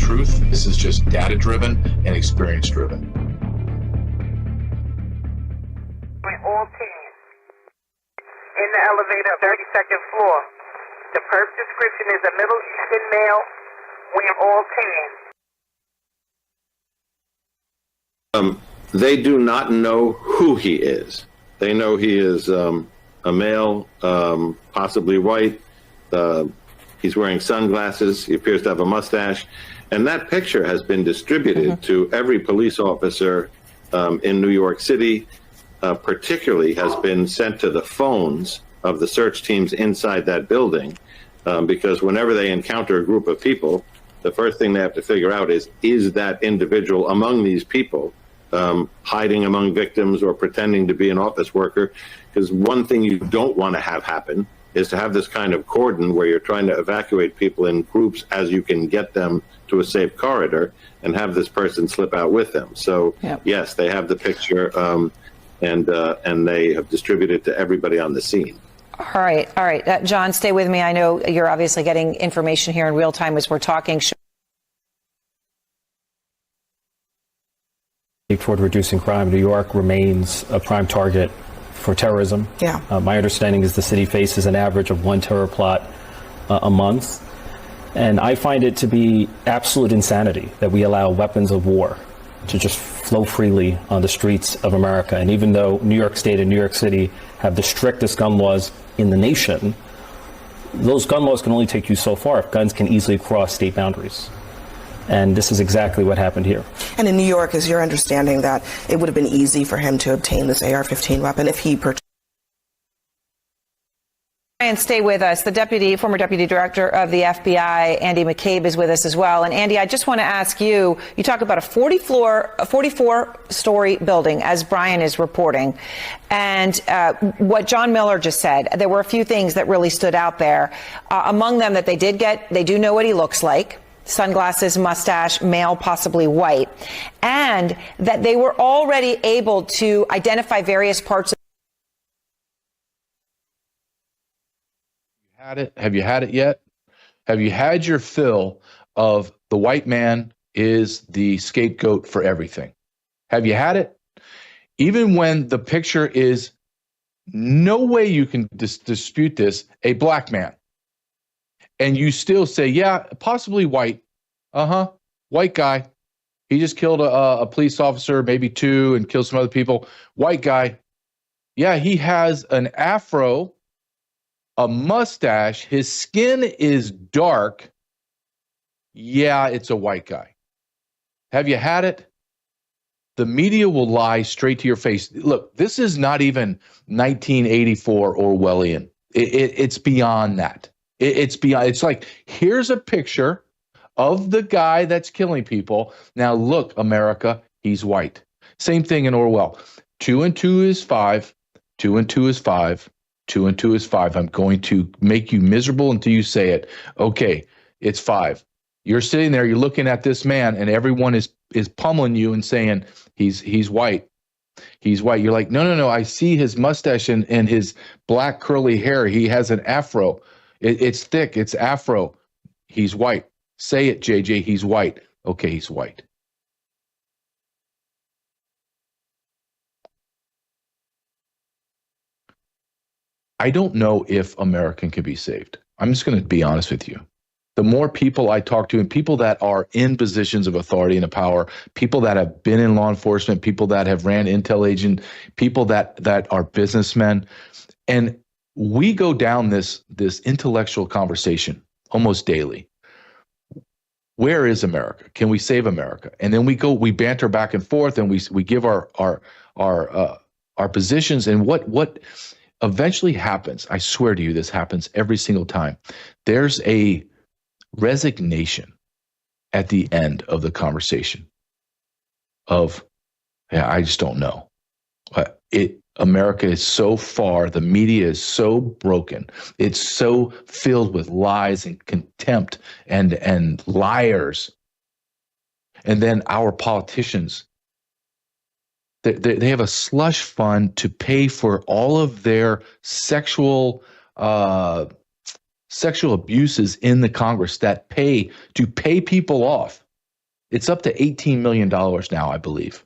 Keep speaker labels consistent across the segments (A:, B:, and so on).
A: truth. This is just data-driven and experience-driven.
B: All teams in the elevator, 32nd floor. The first description is a Middle Eastern male wearing all tan.
C: They do not know who he is. They know he is a male, possibly white. He's wearing sunglasses. He appears to have a mustache. And that picture has been distributed to every police officer in New York City, particularly has been sent to the phones of the search teams inside that building, because whenever they encounter a group of people, the first thing they have to figure out is that individual among these people hiding among victims or pretending to be an office worker? Because one thing you don't want to have happen is to have this kind of cordon where you're trying to evacuate people in groups as you can get them to a safe corridor and have this person slip out with them. So, yes, they have the picture and they have distributed to everybody on the scene.
D: All right. John, stay with me. I know you're obviously getting information here in real time as we're talking.
E: Toward reducing crime, New York remains a prime target for terrorism.
D: Yeah.
E: My understanding is the city faces an average of one terror plot a month. And I find it to be absolute insanity that we allow weapons of war to just flow freely on the streets of America. And even though New York State and New York City have the strictest gun laws in the nation, those gun laws can only take you so far if guns can easily cross state boundaries. And this is exactly what happened here.
F: And in New York, is your understanding that it would have been easy for him to obtain this AR-15 weapon if he purchased?
D: And stay with us. The former deputy director of the FBI, Andy McCabe, is with us as well. And Andy, I just want to ask you, you talk about a 44-story building, as Brian is reporting. And what John Miller just said, there were a few things that really stood out there. Among them that they do know what he looks like. Sunglasses, mustache, male, possibly white, and that they were already able to identify various parts of.
G: Have you had it yet? Have you had your fill of the white man is the scapegoat for everything? Have you had it? Even when the picture is no way you can dispute this, a black man. And you still say, yeah, possibly white. White guy. He just killed a police officer, maybe two, and killed some other people. White guy. Yeah, he has an afro, a mustache. His skin is dark. Yeah, it's a white guy. Have you had it? The media will lie straight to your face. Look, this is not even 1984 Orwellian. It's beyond that. It's beyond. It's like, here's a picture of the guy that's killing people. Now look, America, he's white. Same thing in Orwell. 2 and 2 is 5. 2 and 2 is 5. 2 and 2 is 5. I'm going to make you miserable until you say it. Okay, it's 5. You're sitting there, you're looking at this man, and everyone is pummeling you and saying he's white. He's white. You're like, no. I see his mustache and his black curly hair. He has an afro. It's thick. It's afro. He's white. Say it, JJ. He's white. Okay, he's white. I don't know if America can be saved. I'm just going to be honest with you. The more people I talk to, and people that are in positions of authority and power, people that have been in law enforcement, people that have ran intel agent, people that are businessmen, and we go down this intellectual conversation almost daily. Where is America? Can we save America? And then we banter back and forth, and we give our positions. And what eventually happens, I swear to you, this happens every single time. There's a resignation at the end of the conversation of, yeah, I just don't know. America is so far, the media is so broken. It's so filled with lies and contempt and liars. And then our politicians, they have a slush fund to pay for all of their sexual abuses in the Congress that pay people off. It's up to $18 million now, I believe.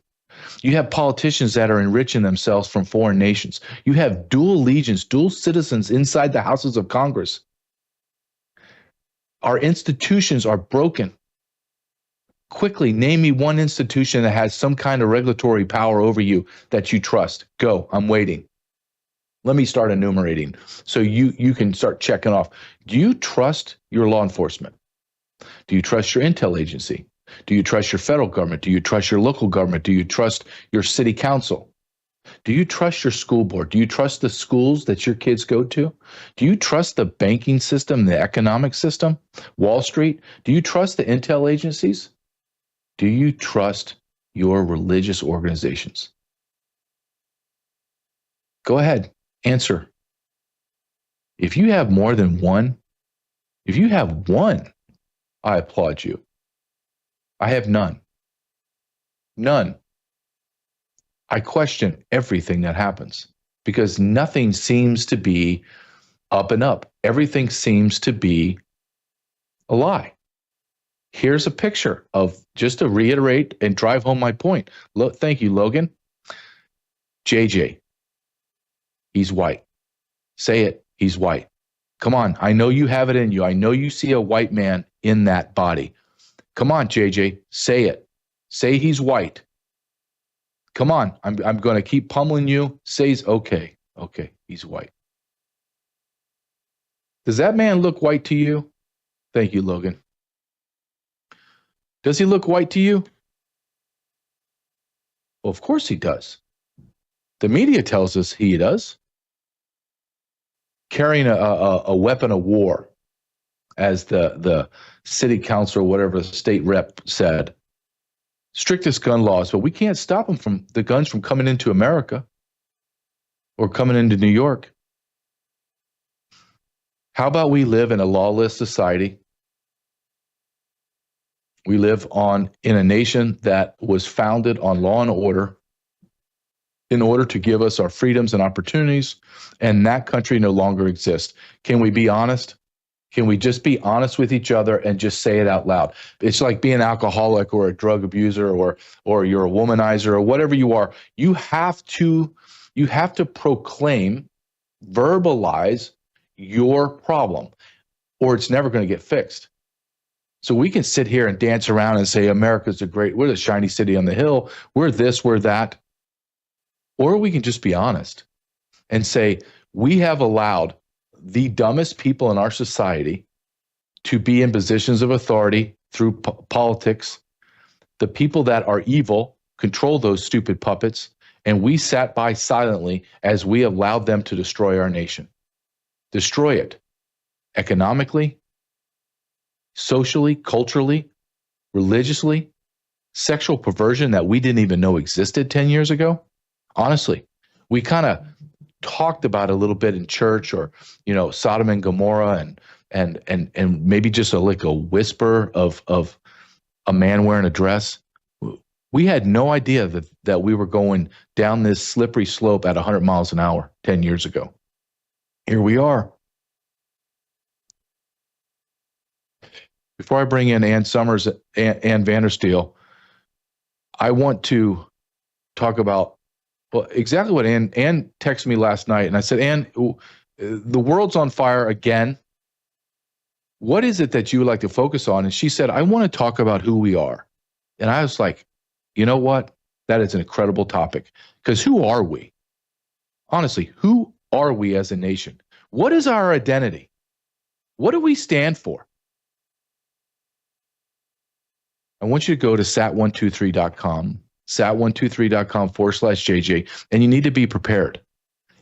G: You have politicians that are enriching themselves from foreign nations. You have dual allegiance, dual citizens inside the houses of Congress. Our institutions are broken. Quickly, name me one institution that has some kind of regulatory power over you that you trust. Go, I'm waiting. Let me start enumerating so you can start checking off. Do you trust your law enforcement? Do you trust your intel agency? Do you trust your federal government? Do you trust your local government? Do you trust your city council? Do you trust your school board? Do you trust the schools that your kids go to? Do you trust the banking system, the economic system, Wall Street? Do you trust the intel agencies? Do you trust your religious organizations? Go ahead, answer. If you have more than one, if you have one, I applaud you. I have none. None. I question everything that happens because nothing seems to be up and up. Everything seems to be a lie. Here's a picture of, just to reiterate and drive home my point. Thank you, Logan. JJ, he's white. Say it, he's white. Come on, I know you have it in you. I know you see a white man in that body. Come on, JJ, say it. Say he's white. Come on, I'm going to keep pummeling you. Say he's okay. Okay, he's white. Does that man look white to you? Thank you, Logan. Does he look white to you? Well, of course he does. The media tells us he does. Carrying a weapon of war, as the city council or whatever the state rep said. Strictest gun laws, but we can't stop them from the guns from coming into America or coming into New York. How about we live in a lawless society? We live in a nation that was founded on law and order in order to give us our freedoms and opportunities, and that country no longer exists. Can we be honest? Can we just be honest with each other and just say it out loud? It's like being an alcoholic or a drug abuser or you're a womanizer or whatever you are. You have to proclaim, verbalize your problem, or it's never going to get fixed. So we can sit here and dance around and say America's we're the shiny city on the hill, we're this, we're that. Or we can just be honest and say we have allowed the dumbest people in our society to be in positions of authority through politics. The people that are evil control those stupid puppets, and we sat by silently as we allowed them to destroy our nation. Destroy it economically, socially, culturally, religiously, sexual perversion that we didn't even know existed 10 years ago. Honestly, we kind of talked about it a little bit in church, or Sodom and Gomorrah, and maybe just like a whisper of a man wearing a dress. We had no idea that we were going down this slippery slope at 100 miles an hour 10 years ago. Here we are. Before I bring in Ann Summers, Ann Vandersteel, I want to talk about exactly what Ann texted me last night. And I said, Ann, the world's on fire again. What is it that you would like to focus on? And she said, I want to talk about who we are. And I was like, you know what? That is an incredible topic. Because who are we? Honestly, who are we as a nation? What is our identity? What do we stand for? I want you to go to sat123.com, sat123.com/JJ, and you need to be prepared.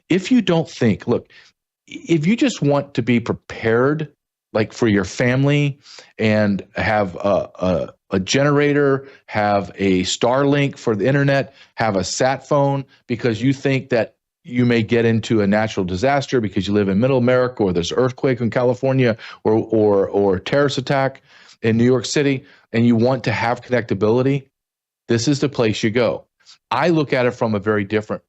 G: If you don't think, look, if you just want to be prepared, like for your family, and have a generator, have a Starlink for the internet, have a sat phone because you think that you may get into a natural disaster because you live in middle America, or there's an earthquake in California, or a terrorist attack in New York City, and you want to have connectability, this is the place you go. I look at it from a very different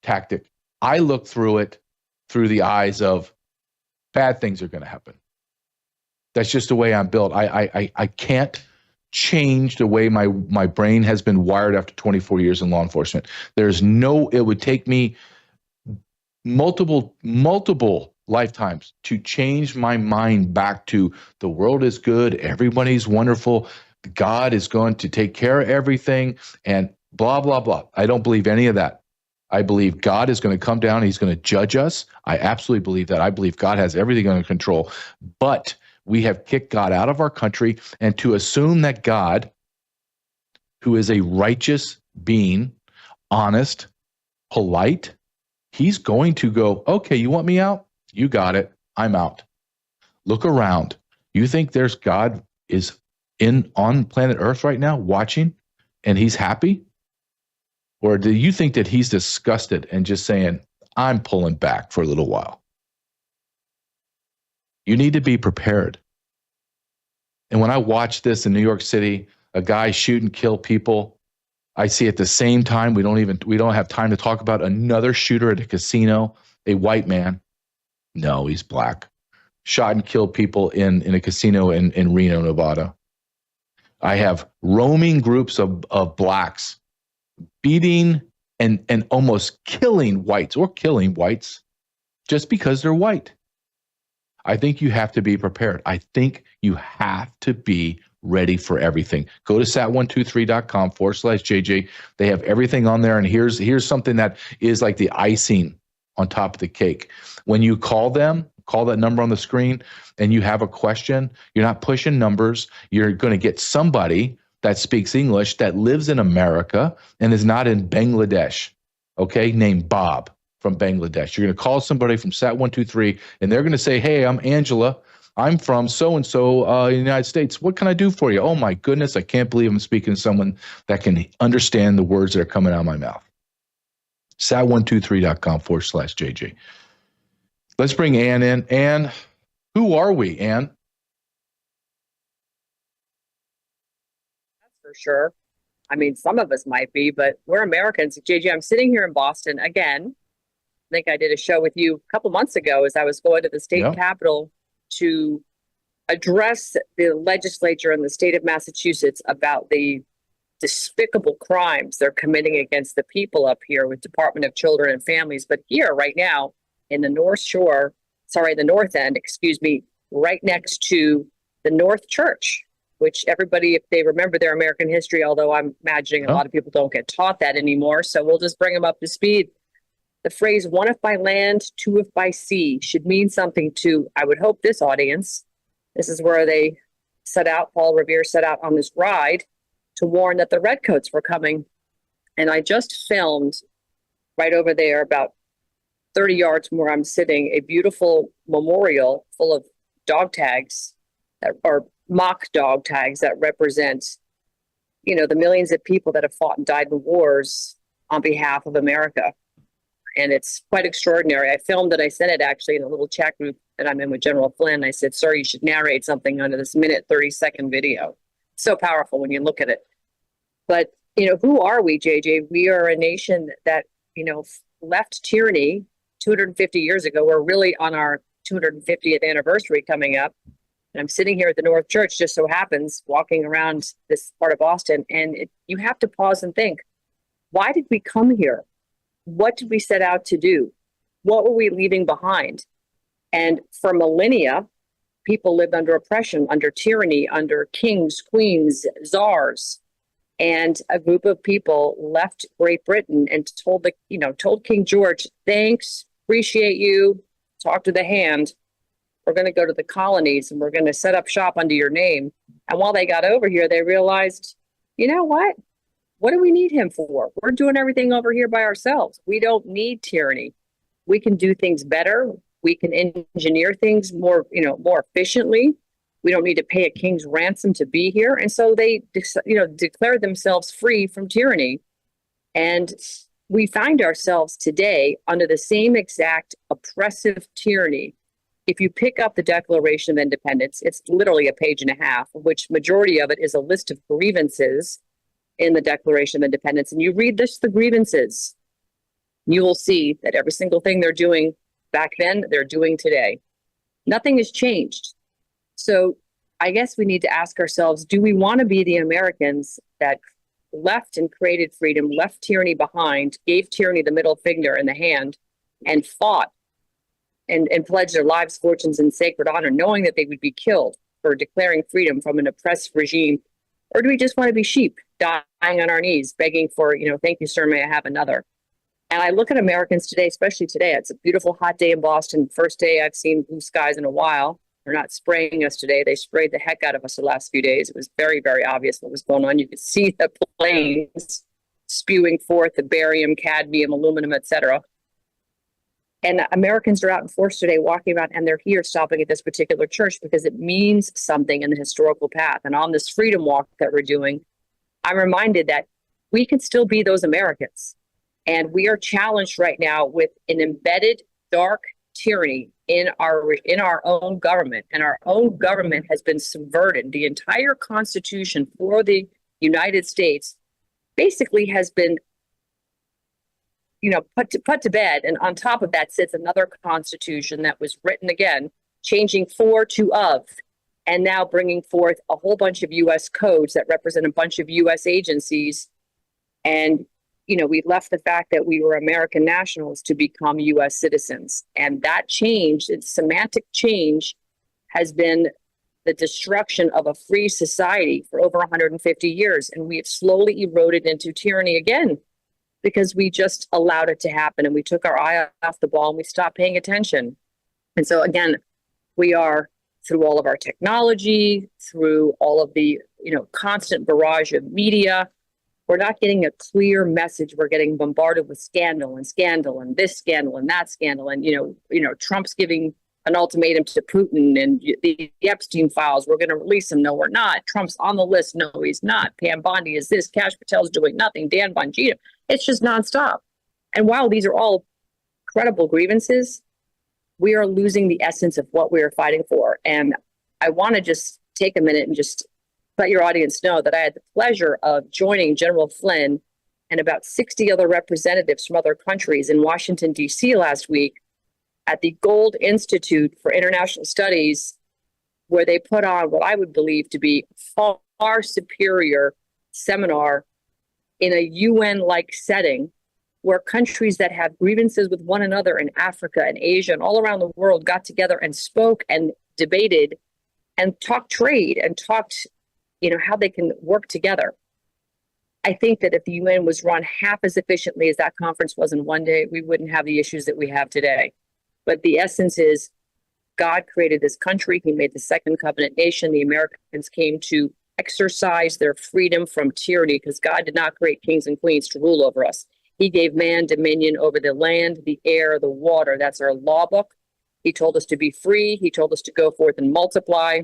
G: tactic. I look through it through the eyes of bad things are going to happen. That's just the way I'm built. I can't change the way my brain has been wired after 24 years in law enforcement. It would take me multiple lifetimes to change my mind back to the world is good, everybody's wonderful, God is going to take care of everything, and blah, blah, blah. I don't believe any of that. I believe God is going to come down. He's going to judge us. I absolutely believe that. I believe God has everything under control. But we have kicked God out of our country, and to assume that God, who is a righteous being, honest, polite, he's going to go, okay, you want me out? You got it. I'm out. Look around. You think there's God is on planet Earth right now watching and he's happy? Or do you think that he's disgusted and just saying, I'm pulling back for a little while? You need to be prepared. And when I watch this in New York City, a guy shoot and kill people, I see at the same time, we don't have time to talk about another shooter at a casino, a white man. No, he's black. Shot and killed people in a casino in Reno, Nevada. I have roaming groups of blacks beating and almost killing whites just because they're white. I think you have to be prepared. I think you have to be ready for everything. Go to sat123.com/JJ. They have everything on there. And here's something that is like the icing on top of the cake. When you call that number on the screen, and you have a question, you're not pushing numbers. You're going to get somebody that speaks English, that lives in America and is not in Bangladesh, okay, named Bob from Bangladesh. You're going to call somebody from Sat123, and they're going to say, hey, I'm Angela. I'm from so-and-so in the United States. What can I do for you? Oh, my goodness, I can't believe I'm speaking to someone that can understand the words that are coming out of my mouth. Sat123.com/JJ. Let's bring Ann in. Ann, who are we, Ann?
H: For sure. I mean, some of us might be, but we're Americans. JJ, I'm sitting here in Boston again. I think I did a show with you a couple months ago as I was going to the state capitol to address the legislature in the state of Massachusetts about the despicable crimes they're committing against the people up here with Department of Children and Families. But here right now in the North End, right next to the North Church, which everybody, if they remember their American history, although I'm imagining a lot of people don't get taught that anymore, so we'll just bring them up to speed. The phrase, one if by land, two if by sea, should mean something to, I would hope, this audience. This is where they Paul Revere set out on this ride to warn that the Redcoats were coming. And I just filmed right over there, about 30 yards from where I'm sitting, a beautiful memorial full of dog tags that are mock dog tags that represent, the millions of people that have fought and died in wars on behalf of America. And it's quite extraordinary. I filmed it. I sent it actually in a little chat group that I'm in with General Flynn. I said, sir, you should narrate something under this minute, 30-second video. It's so powerful when you look at it. But, who are we, JJ? We are a nation that, left tyranny 250 years ago. We're really on our 250th anniversary coming up. And I'm sitting here at the North Church, just so happens, walking around this part of Boston. And you have to pause and think, why did we come here? What did we set out to do? What were we leaving behind? And for millennia, people lived under oppression, under tyranny, under kings, queens, czars. And a group of people left Great Britain and told King George, thanks, appreciate you, talk to the hand. We're going to go to the colonies and we're going to set up shop under your name. And while they got over here, they realized, you know what? What do we need him for? We're doing everything over here by ourselves. We don't need tyranny. We can do things better. We can engineer things more efficiently. We don't need to pay a king's ransom to be here. And so they, declared themselves free from tyranny. And we find ourselves today under the same exact oppressive tyranny. If you pick up the Declaration of Independence, it's literally a page and a half, which majority of it is a list of grievances in the Declaration of Independence. And you read the grievances, you will see that every single thing they're doing back then, they're doing today. Nothing has changed. So I guess we need to ask ourselves, do we want to be the Americans that left and created freedom, left tyranny behind, gave tyranny the middle finger and the hand, and fought and pledged their lives, fortunes, and sacred honor, knowing that they would be killed for declaring freedom from an oppressive regime? Or do we just want to be sheep, dying on our knees, begging for, thank you, sir, may I have another? And I look at Americans today, especially today. It's a beautiful hot day in Boston. First day I've seen blue skies in a while. They're not spraying us today. They sprayed the heck out of us the last few days. It was very, very obvious what was going on. You could see the planes spewing forth the barium, cadmium, aluminum, etc. And Americans are out in force today walking around, and they're here stopping at this particular church because it means something in the historical path. And on this freedom walk that we're doing, I'm reminded that we can still be those Americans. And we are challenged right now with an embedded dark tyranny in our own government. And our own government has been subverted. The entire Constitution for the United States basically has been put to bed. And on top of that sits another constitution that was written again, changing for to of, and now bringing forth a whole bunch of U.S. codes that represent a bunch of U.S. agencies. And, we've left the fact that we were American nationals to become U.S. citizens. And that change, its semantic change, has been the destruction of a free society for over 150 years. And we have slowly eroded into tyranny again, because we just allowed it to happen and we took our eye off the ball and we stopped paying attention. And so again, we are, through all of our technology, through all of the constant barrage of media, we're not getting a clear message. We're getting bombarded with scandal and this scandal and that scandal. And Trump's giving an ultimatum to Putin, and the Epstein files, we're going to release them. No, we're not. Trump's on the list. No, he's not. Pam Bondi is this. Kash Patel's doing nothing. Dan Bongino. It's just nonstop. And while these are all credible grievances, we are losing the essence of what we are fighting for. And I want to just take a minute and just let your audience know that I had the pleasure of joining General Flynn and about 60 other representatives from other countries in Washington, D.C. last week at the Gold Institute for International Studies, where they put on what I would believe to be far superior seminar in a UN-like setting, where countries that have grievances with one another in Africa and Asia and all around the world got together and spoke and debated and talked trade and talked, how they can work together. I think that if the UN was run half as efficiently as that conference was in one day, we wouldn't have the issues that we have today. But the essence is, God created this country. He made the second covenant nation. The Americans came to exercise their freedom from tyranny, because God did not create kings and queens to rule over us. He gave man dominion over the land, the air, the water. That's our law book. He told us to be free. He told us to go forth and multiply.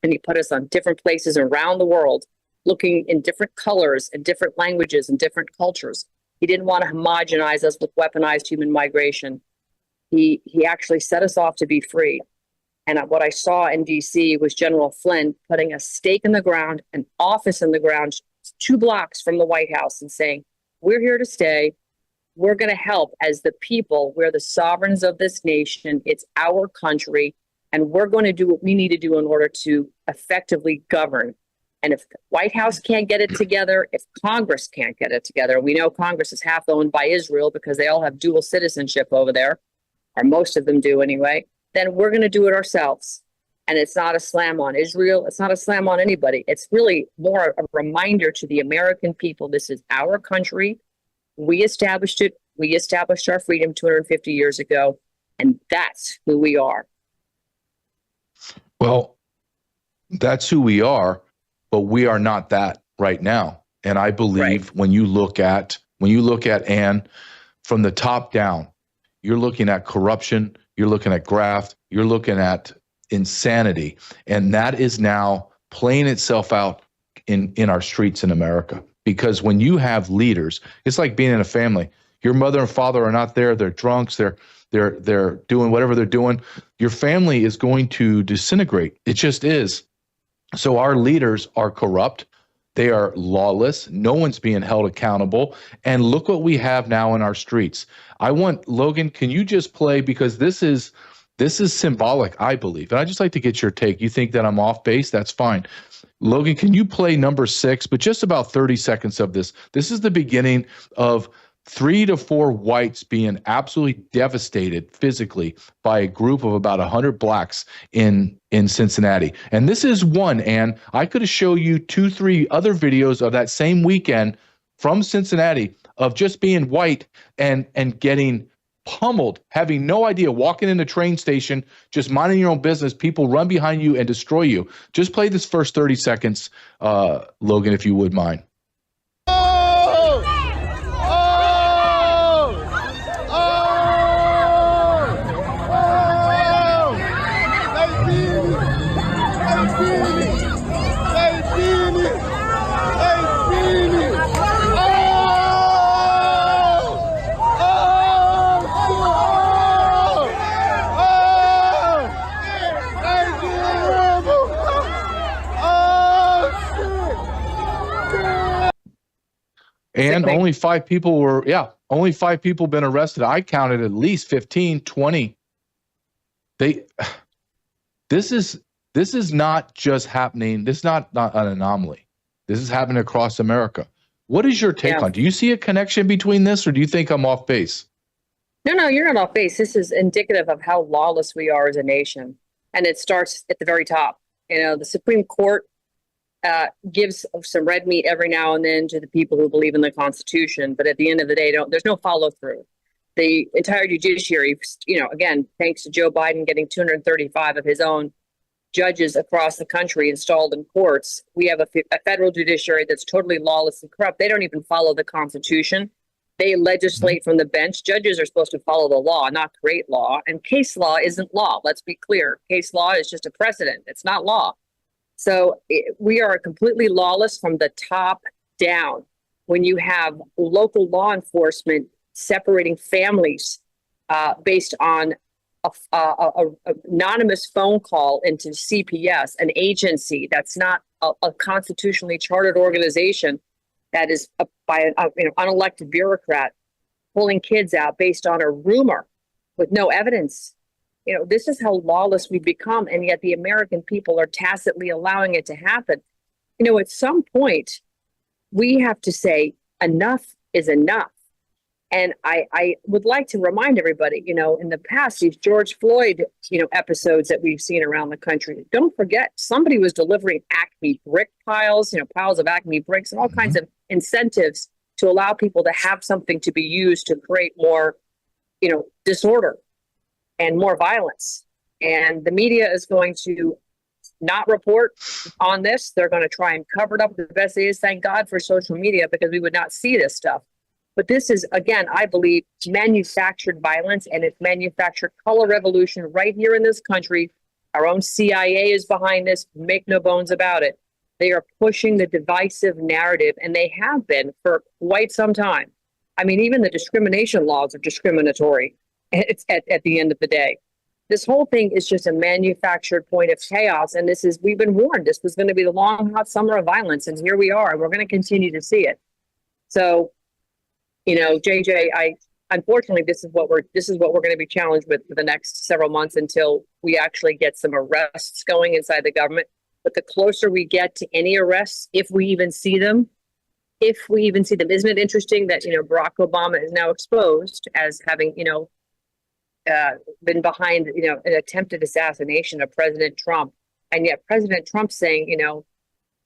H: And he put us on different places around the world, looking in different colors and different languages and different cultures. He didn't want to homogenize us with weaponized human migration. He actually set us off to be free. And what I saw in D.C. was General Flynn putting a stake in the ground, an office in the ground, 2 blocks from the White House, and saying, we're here to stay. We're going to help as the people. We're the sovereigns of this nation. It's our country. And we're going to do what we need to do in order to effectively govern. And if the White House can't get it together, if Congress can't get it together, we know Congress is half owned by Israel because they all have dual citizenship over there, or most of them do anyway, then we're going to do it ourselves. And it's not a slam on Israel. It's not a slam on anybody. It's really more a reminder to the American people, this is our country. We established it. We established our freedom 250 years ago. And that's who we are.
G: Well, that's who we are, but we are not that right now. And I believe when you look at Ann, from the top down, you're looking at corruption, you're looking at graft, you're looking at insanity. And that is now playing itself out in our streets in America. Because when you have leaders, it's like being in a family. Your mother and father are not there, they're drunks, they're doing whatever they're doing. Your family is going to disintegrate. It just is. So our leaders are corrupt. They are lawless. No one's being held accountable. And look what we have now in our streets. I want, Logan, can you just play, because this is This is symbolic, I believe. And I'd just like to get your take. You think that I'm off base? That's fine. Logan, can you play number 6, but just about 30 seconds of this? This is the beginning of 3 to 4 whites being absolutely devastated physically by a group of about 100 blacks in Cincinnati. And this is one, and I could show you 2, 3 other videos of that same weekend from Cincinnati of just being white and getting pummeled, having no idea, walking in the train station, just minding your own business. People run behind you and destroy you. Just play this first 30 seconds, Logan, if you would mind. And only 5 people were, only 5 people been arrested. I counted at least 15, 20. This is not just happening. This is not an anomaly. This is happening across America. What is your take on? Do you see a connection between this, or do you think I'm off base?
H: No, you're not off base. This is indicative of how lawless we are as a nation. And it starts at the very top. You know, the Supreme Court gives some red meat every now and then to the people who believe in the Constitution, but at the end of the day, there's no follow through. The entire judiciary, you know, again, thanks to Joe Biden getting 235 of his own judges across the country installed in courts, we have a federal judiciary that's totally lawless and corrupt. They don't even follow the Constitution. They legislate from the bench. Judges are supposed to follow the law, not create law. And case law isn't law. Let's be clear. Case law is just a precedent. It's not law. So we are completely lawless from the top down. When you have local law enforcement separating families based on a anonymous phone call into CPS, an agency that's not a constitutionally chartered organization, that is by an unelected bureaucrat, pulling kids out based on a rumor with no evidence. You know, this is how lawless we've become, and yet the American people are tacitly allowing it to happen. You know, at some point, we have to say enough is enough. And I would like to remind everybody, you know, in the past, these George Floyd, episodes that we've seen around the country, don't forget, somebody was delivering Acme brick piles, piles of Acme bricks and all kinds of incentives to allow people to have something to be used to create more, disorder and more violence. And the media is going to not report on this. They're going to try and cover it up the best it is. Thank God for social media, because we would not see this stuff. But this is, again, I believe, manufactured violence, and it's manufactured color revolution right here in this country. Our own CIA is behind this. Make no bones about it. They are pushing the divisive narrative, and they have been for quite some time. I mean, even the discrimination laws are discriminatory. It's at the end of the day. This whole thing is just a manufactured point of chaos. And we've been warned this was going to be the long, hot summer of violence. And here we are. We're going to continue to see it. So, JJ, unfortunately, this is what we're going to be challenged with for the next several months until we actually get some arrests going inside the government. But the closer we get to any arrests, if we even see them, isn't it interesting that, Barack Obama is now exposed as having, been behind, an attempted assassination of President Trump. And yet President Trump saying,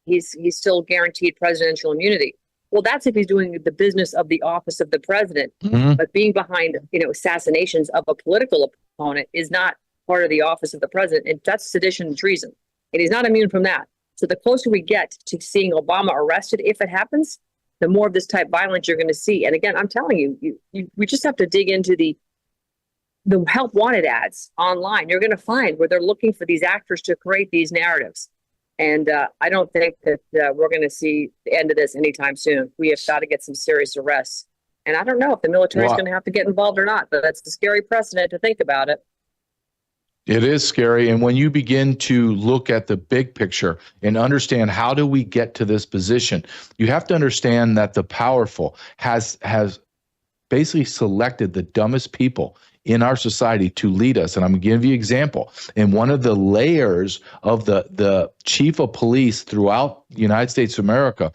H: he's still guaranteed presidential immunity. Well, that's if he's doing the business of the office of the president. Mm-hmm. But being behind, assassinations of a political opponent is not part of the office of the president. And that's sedition and treason. And he's not immune from that. So the closer we get to seeing Obama arrested, if it happens, the more of this type of violence you're going to see. And again, I'm telling you, we just have to dig into the help wanted ads online. You're going to find where they're looking for these actors to create these narratives. And I don't think that we're going to see the end of this anytime soon. We have got to get some serious arrests. And I don't know if the military is going to have to get involved or not, but that's a scary precedent to think about it.
G: It is scary. And when you begin to look at the big picture and understand how do we get to this position, you have to understand that the powerful has basically selected the dumbest people in our society to lead us. And I'm going to give you an example. And one of the layers of the chief of police throughout the United States of America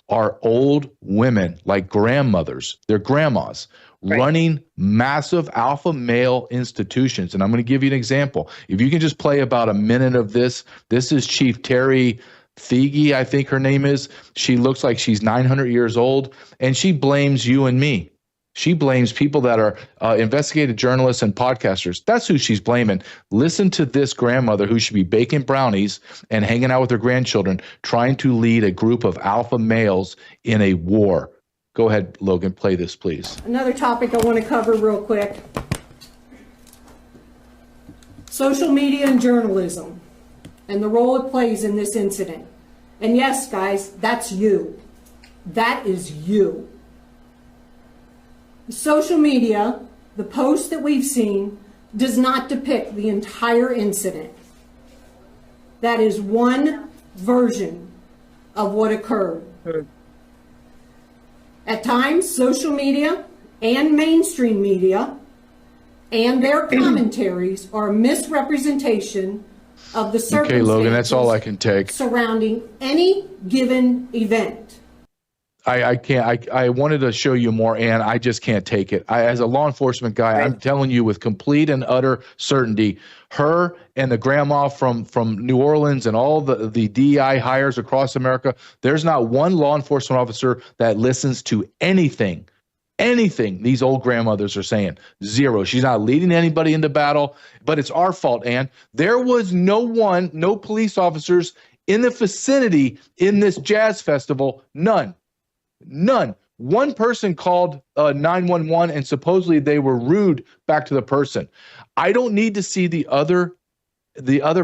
G: are old women, like grandmothers, they're grandmas, right, running massive alpha male institutions. And I'm going to give you an example. If you can just play about a minute of this. This is Chief Terry Thiege, I think her name is. She looks like she's 900 years old, and she blames you and me. She blames people that are investigative journalists and podcasters. That's who she's blaming. Listen to this grandmother who should be baking brownies and hanging out with her grandchildren, trying to lead a group of alpha males in a war. Go ahead, Logan, play this, please.
I: Another topic I want to cover real quick. Social media and journalism and the role it plays in this incident. And yes, guys, that's you. That is you. Social media, the post that we've seen, does not depict the entire incident. That is one version of what occurred. At times, social media and mainstream media and their commentaries are a misrepresentation of the circumstances.
G: Okay, Logan, that's all I can take.
I: Surrounding any given event.
G: I can't. I wanted to show you more, and I just can't take it. As a law enforcement guy, right, I'm telling you with complete and utter certainty, her and the grandma from New Orleans and all the DEI hires across America, there's not one law enforcement officer that listens to anything these old grandmothers are saying. Zero. She's not leading anybody into battle, but it's our fault, Ann. There was no police officers in the vicinity in this jazz festival. None. One person called 911 and supposedly they were rude back to the person. I don't need to see the other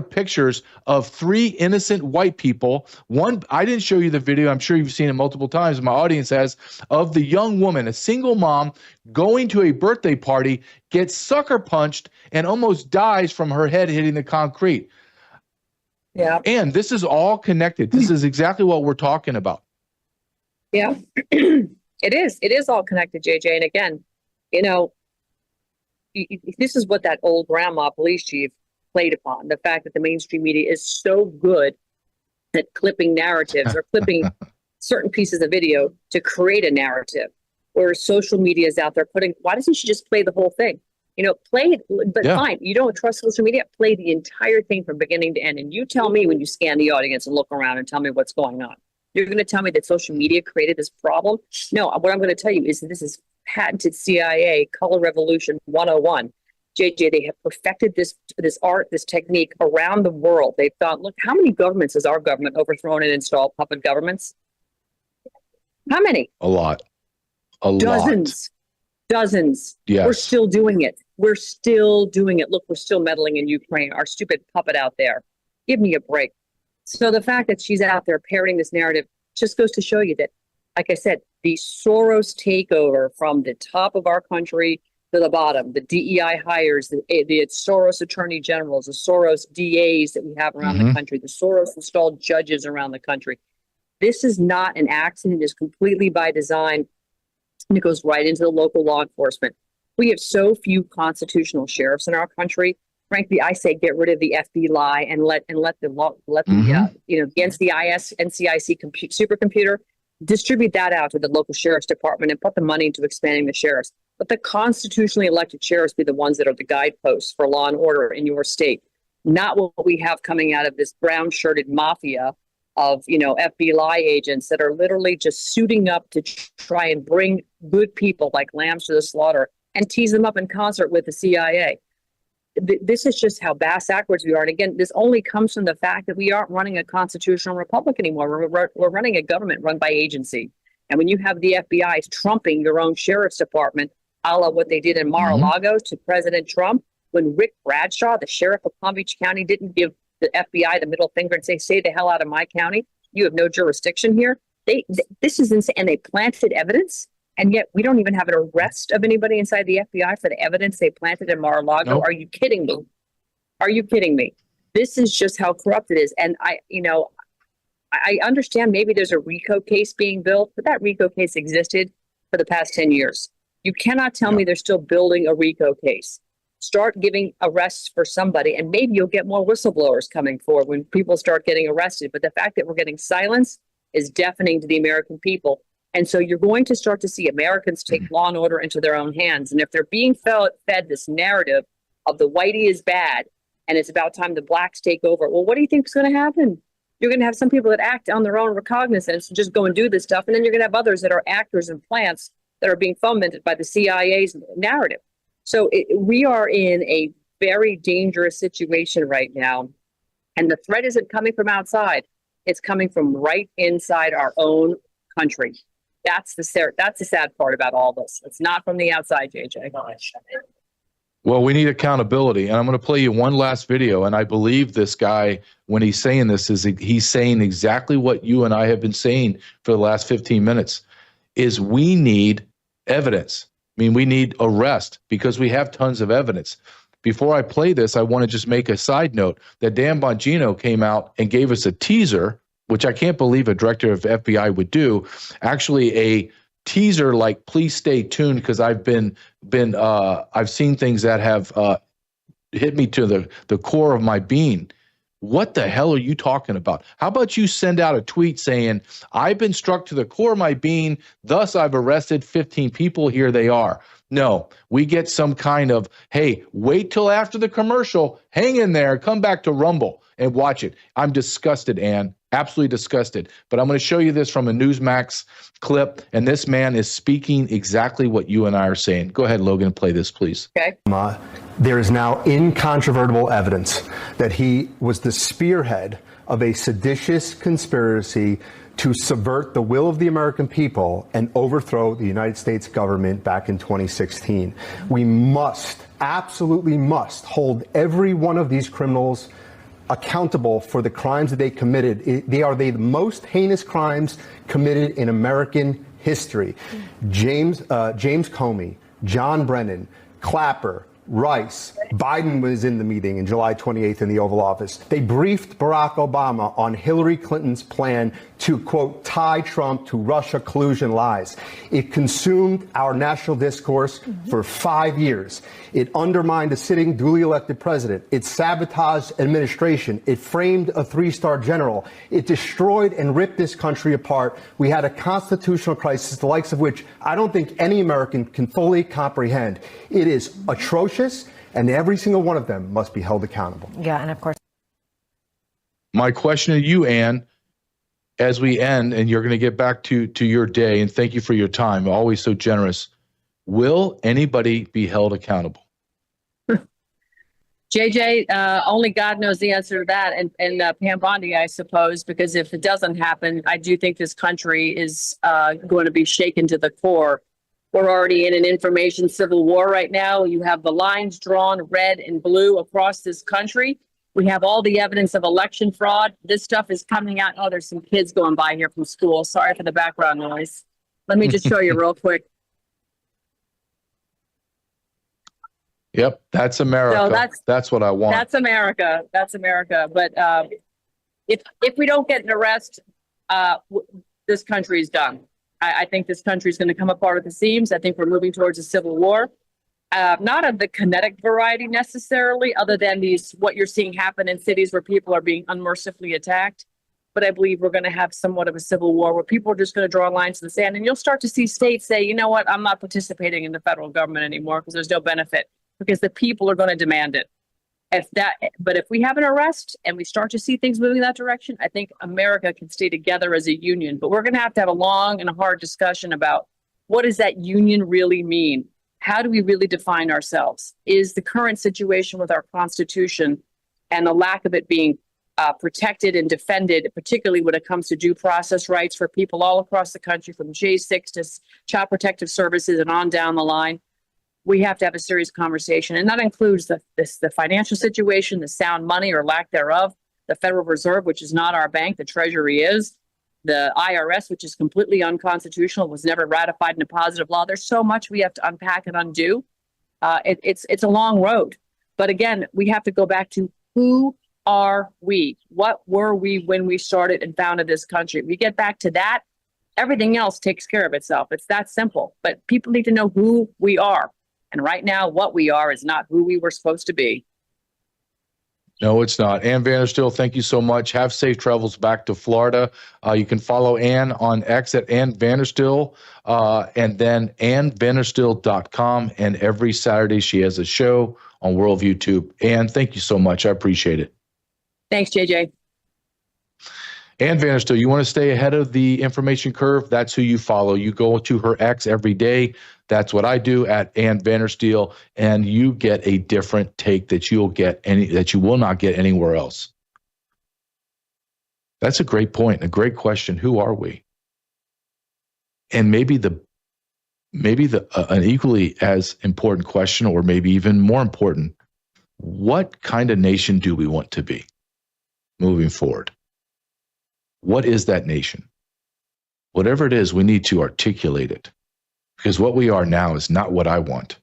G: pictures of three innocent white people. One, I didn't show you the video. I'm sure you've seen it multiple times. My audience has, of the young woman, a single mom going to a birthday party, gets sucker punched and almost dies from her head hitting the concrete.
H: Yeah.
G: And this is all connected. This is exactly what we're talking about.
H: Yeah, it is. It is all connected, JJ. And again, this is what that old grandma police chief played upon. The fact that the mainstream media is so good at clipping narratives or clipping certain pieces of video to create a narrative, where social media is out there why doesn't she just play the whole thing? Play it, but yeah, fine. You don't trust social media? Play the entire thing from beginning to end. And you tell me when you scan the audience and look around and tell me what's going on. You're going to tell me that social media created this problem? No, what I'm going to tell you is that this is patented CIA color revolution 101. JJ, they have perfected this art, this technique around the world. They've thought, look, how many governments has our government overthrown and installed, puppet governments? How many?
G: A lot.
H: Dozens.
G: Yes.
H: We're still doing it. Look, we're still meddling in Ukraine, our stupid puppet out there. Give me a break. So the fact that she's out there parroting this narrative just goes to show you that, like I said, the Soros takeover from the top of our country to the bottom, the DEI hires, the Soros attorney generals, the Soros DAs that we have around the country, the Soros installed judges around the country. This is not an accident. It is completely by design, and it goes right into the local law enforcement. We have so few constitutional sheriffs in our country. Frankly, I say get rid of the FBI and let the law, against the NCIC supercomputer, distribute that out to the local sheriff's department and put the money into expanding the sheriffs. But the constitutionally elected sheriffs be the ones that are the guideposts for law and order in your state, not what we have coming out of this brown-shirted mafia of FBI agents that are literally just suiting up to try and bring good people like lambs to the slaughter and tease them up in concert with the CIA. This is just how backwards we are. And again, this only comes from the fact that we aren't running a constitutional republic anymore. We're running a government run by agency. And when you have the FBI trumping your own sheriff's department, a la what they did in Mar-a-Lago to President Trump, when Rick Bradshaw, the sheriff of Palm Beach County, didn't give the FBI the middle finger and say, stay the hell out of my county. You have no jurisdiction here. This is insane. And they planted evidence. And yet we don't even have an arrest of anybody inside the FBI for the evidence they planted in Mar-a-Lago. Nope. Are you kidding me? This is just how corrupt it is. And I understand maybe there's a RICO case being built, but that RICO case existed for the past 10 years. You cannot tell me they're still building a RICO case. start giving arrests for somebody, and maybe you'll get more whistleblowers coming forward when people start getting arrested. But the fact that we're getting silence is deafening to the American people. And so you're going to start to see Americans take law and order into their own hands. And if they're being fed this narrative of the whitey is bad and it's about time the blacks take over, well, what do you think is going to happen? You're going to have some people that act on their own recognizance and just go and do this stuff. And then you're going to have others that are actors and plants that are being fomented by the CIA's narrative. So we are in a very dangerous situation right now. And the threat isn't coming from outside. It's coming from right inside our own country. That's the sad part about all this. It's not from the outside, JJ.
G: Well, we need accountability. And I'm going to play you one last video. And I believe this guy, when he's saying this, he's saying exactly what you and I have been saying for the last 15 minutes, is we need evidence. I mean, we need arrest because we have tons of evidence. Before I play this, I want to just make a side note that Dan Bongino came out and gave us a teaser, which I can't believe a director of FBI would do, actually a teaser like, please stay tuned, because I've I've seen things that have hit me to the core of my being. What the hell are you talking about? How about you send out a tweet saying, I've been struck to the core of my being, thus I've arrested 15 people, here they are. No, we get some kind of, hey, wait till after the commercial, hang in there, come back to Rumble and watch it. I'm disgusted, Ann, absolutely disgusted. But I'm going to show you this from a Newsmax clip, and this man is speaking exactly what you and I are saying. Go ahead, Logan, play this, please.
H: Okay.
J: There is now incontrovertible evidence that he was the spearhead of a seditious conspiracy to subvert the will of the American people and overthrow the United States government back in 2016. We must, absolutely must, hold every one of these criminals accountable for the crimes that they committed. They are the most heinous crimes committed in American history. James Comey, John Brennan, Clapper, Rice, Biden was in the meeting in July 28th in the Oval Office. They briefed Barack Obama on Hillary Clinton's plan to, quote, tie Trump to Russia collusion lies. It consumed our national discourse for 5 years. It undermined a sitting duly elected president. It sabotaged administration. It framed a three-star general. It destroyed and ripped this country apart. We had a constitutional crisis, the likes of which I don't think any American can fully comprehend. It is atrocious, and every single one of them must be held accountable.
D: Yeah, and of course.
G: My question to you, Ann, as we end, and you're going to get back to your day, and thank you for your time, always so generous. Will anybody be held accountable?
H: JJ, only God knows the answer to that, and Pam Bondi, I suppose, because if it doesn't happen, I do think this country is going to be shaken to the core. We're already in an information civil war right now. You have the lines drawn red and blue across this country. We have all the evidence of election fraud. This stuff is coming out. Oh, there's some kids going by here from school. Sorry for the background noise. Let me just show you real quick.
G: Yep, that's America. So that's what I want.
H: That's America. That's America. But if we don't get an arrest, this country is done. I think this country is going to come apart at the seams. I think we're moving towards a civil war. Not of the kinetic variety necessarily, other than what you're seeing happen in cities where people are being unmercifully attacked. But I believe we're going to have somewhat of a civil war where people are just going to draw lines in the sand. And you'll start to see states say, you know what, I'm not participating in the federal government anymore because there's no benefit, because the people are going to demand it. But if we have an arrest and we start to see things moving in that direction, I think America can stay together as a union. But we're going to have a long and hard discussion about what does that union really mean? How do we really define ourselves? Is the current situation with our Constitution and the lack of it being protected and defended, particularly when it comes to due process rights for people all across the country, from J6 to Child Protective Services and on down the line? We have to have a serious conversation. And that includes the financial situation, the sound money or lack thereof, the Federal Reserve, which is not our bank, the Treasury is, the IRS, which is completely unconstitutional, was never ratified in a positive law. There's so much we have to unpack and undo. It's a long road. But again, we have to go back to who are we? What were we when we started and founded this country? If we get back to that, everything else takes care of itself. It's that simple. But people need to know who we are. And right now, what we are is not who we were supposed to be.
G: No, it's not. Ann Vanderstiel, thank you so much. Have safe travels back to Florida. You can follow Ann on X at Ann Vanderstiel, and then AnnVanderstiel.com. And every Saturday she has a show on WorldviewTube. Ann, thank you so much. I appreciate it.
H: Thanks, JJ.
G: Ann Vanderstiel, you want to stay ahead of the information curve? That's who you follow. You go to her X every day. That's what I do at Ann Vanderstiel, and you get a different take that you will not get anywhere else. That's a great point, a great question. Who are we? And maybe an equally as important question, or maybe even more important, what kind of nation do we want to be moving forward? What is that nation? Whatever it is, we need to articulate it. Because what we are now is not what I want.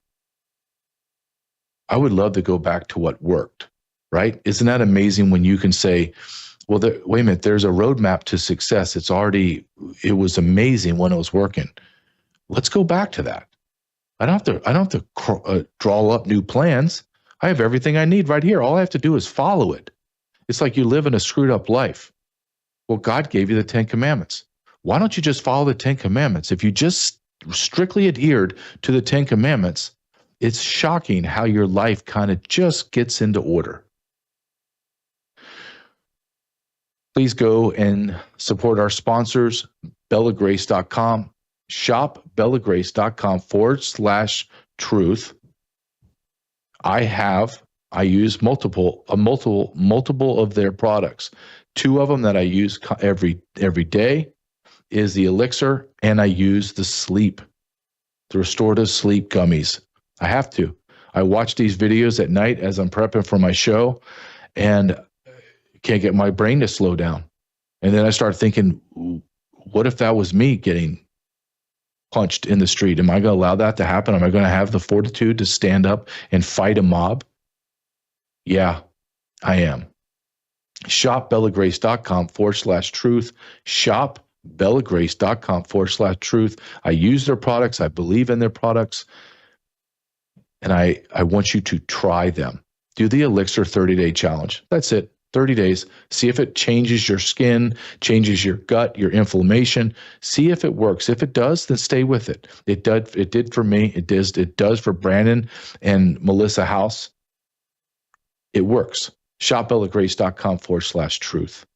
G: I would love to go back to what worked, right? Isn't that amazing when you can say, well, wait a minute, there's a roadmap to success. It was amazing when it was working. Let's go back to that. I don't have to draw up new plans. I have everything I need right here. All I have to do is follow it. It's like you live in a screwed up life. Well, God gave you the 10 Commandments. Why don't you just follow the 10 Commandments? If you just strictly adhered to the 10 Commandments, it's shocking how your life kind of just gets into order. Please go and support our sponsors, bellagrace.com, shop bellagrace.com/truth. I use multiple of their products. Two of them that I use every day is the elixir, and I use the restorative sleep gummies. I have to. I watch these videos at night as I'm prepping for my show, and can't get my brain to slow down. And then I start thinking, what if that was me getting punched in the street? Am I going to allow that to happen? Am I going to have the fortitude to stand up and fight a mob? Yeah, I am. Shop bellagrace.com/truth. Shop bellagrace.com/truth. I use their products. I believe in their products. And I want you to try them. Do the Elixir 30-day challenge. That's it. 30 days. See if it changes your skin, changes your gut, your inflammation. See if it works. If it does, then stay with it. It did for me. It does for Brandon and Melissa House. It works. ShopBellaGrace.com/truth.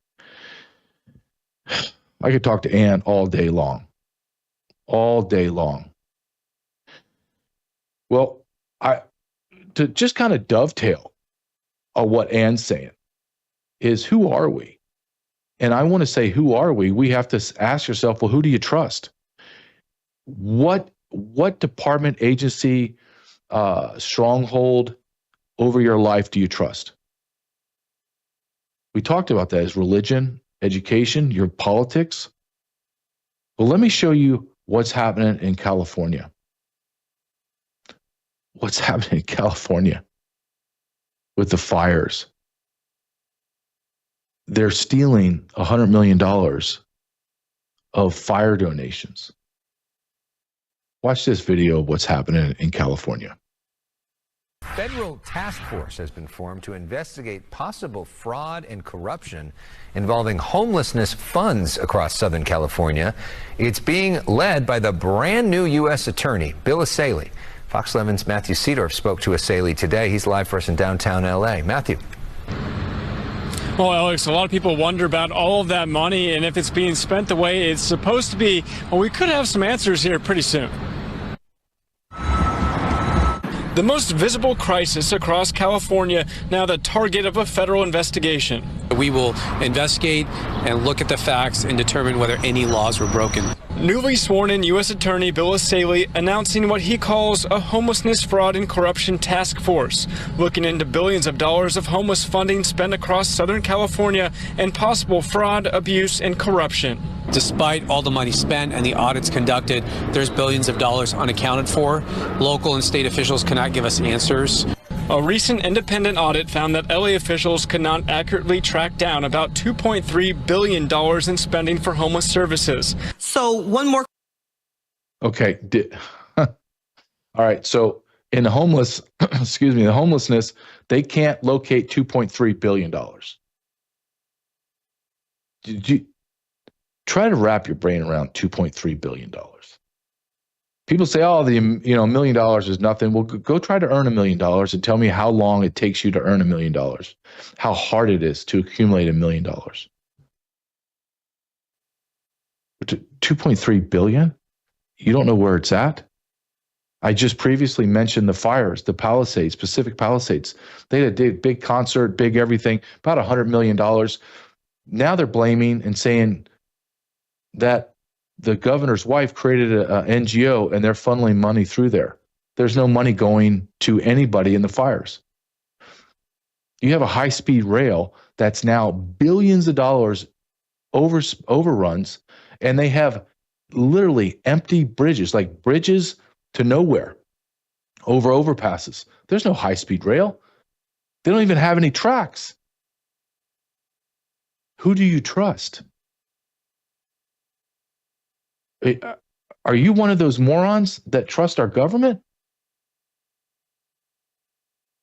G: I could talk to Ann all day long. All day long. Well, to just kind of dovetail on what Ann's saying is, who are we? And I want to say, who are we? We have to ask yourself, well, who do you trust? What department, agency, stronghold over your life do you trust? We talked about that as religion, education, your politics. Well, let me show you what's happening in California. What's happening in California with the fires? They're stealing $100 million of fire donations. Watch this video of what's happening in California.
K: Federal task force has been formed to investigate possible fraud and corruption involving homelessness funds across Southern California. It's being led by the brand new U.S. Attorney, Bill Asaley. Fox 11's Matthew Seedorf spoke to Asaley today. He's live for us in downtown L.A. Matthew.
L: Well, Alex, a lot of people wonder about all of that money and if it's being spent the way it's supposed to be. Well, we could have some answers here pretty soon. The most visible crisis across California, now the target of a federal investigation.
M: We will investigate and look at the facts and determine whether any laws were broken.
L: Newly sworn in U.S. Attorney Bill Asaley announcing what he calls a homelessness fraud and corruption task force, looking into billions of dollars of homeless funding spent across Southern California and possible fraud, abuse, and corruption.
M: Despite all the money spent and the audits conducted, there's billions of dollars unaccounted for. Local and state officials cannot give us answers.
L: A recent independent audit found that LA officials could not accurately track down about $2.3 billion in spending for homeless services.
F: So one more.
G: Okay. All right. So In the homeless, excuse me, the homelessness, they can't locate $2.3 billion. Did you try to wrap your brain around $2.3 billion? People say, oh, $1 million is nothing. Well, go try to earn $1 million and tell me how long it takes you to earn $1 million, how hard it is to accumulate $1 million. 2.3 billion? You don't know where it's at? I just previously mentioned the fires, the Palisades, Pacific Palisades. They had a big concert, big everything, about $100 million. Now they're blaming and saying that the governor's wife created an NGO and they're funneling money through there. There's no money going to anybody in the fires. You have a high-speed rail that's now billions of dollars overruns, and they have literally empty bridges, like bridges to nowhere, over overpasses. There's no high-speed rail. They don't even have any tracks. Who do you trust? Are you one of those morons that trust our government?